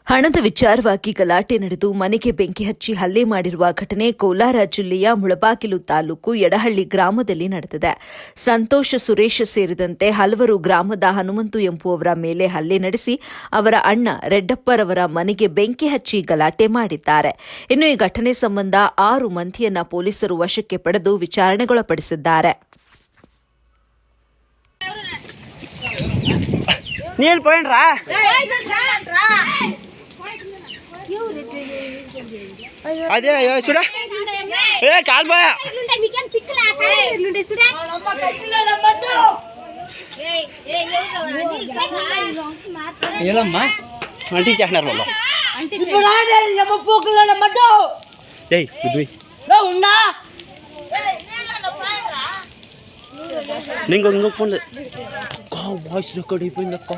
ಹಣದ ವಿಚಾರವಾಗಿ ಗಲಾಟೆ ನಡೆದು ಮನೆಗೆ ಬೆಂಕಿ ಹಚ್ಚಿ ಹಲ್ಲೆ ಮಾಡಿರುವ ಘಟನೆ ಕೋಲಾರ ಜಿಲ್ಲೆಯ ಮುಳಬಾಗಿಲು ತಾಲೂಕು ಯಡಹಳ್ಳಿ ಗ್ರಾಮದಲ್ಲಿ ನಡೆದಿದೆ. ಸಂತೋಷ್ ಸುರೇಶ್ ಸೇರಿದಂತೆ ಹಲವರು ಗ್ರಾಮದ ಹನುಮಂತು ಎಂಬುವವರ ಮೇಲೆ ಹಲ್ಲೆ ನಡೆಸಿ ಅವರ ಅಣ್ಣ ರೆಡ್ಡಪ್ಪರವರ ಮನೆಗೆ ಬೆಂಕಿ ಹಚ್ಚಿ ಗಲಾಟೆ ಮಾಡಿದ್ದಾರೆ. ಇನ್ನು ಈ ಘಟನೆ ಸಂಬಂಧ 6 ಮಂದಿಯನ್ನ ಪೊಲೀಸರು ವಶಕ್ಕೆ ಪಡೆದು ವಿಚಾರಣೆಗೊಳಪಡಿಸಿದ್ದಾರೆ. అదే చూడా ఏ కాల్బా ఏలమ్మా ఆంటీ చేస్తున్నారు బాబా ఇప్పుడు ఆడేయమ్మ పోకులన మడ్డు ఏయ్ గుద్వి రా ఉన్నా నింగ ఫోన్ కా వాయిస్ రికార్డ్ అయిపోయిందక్క.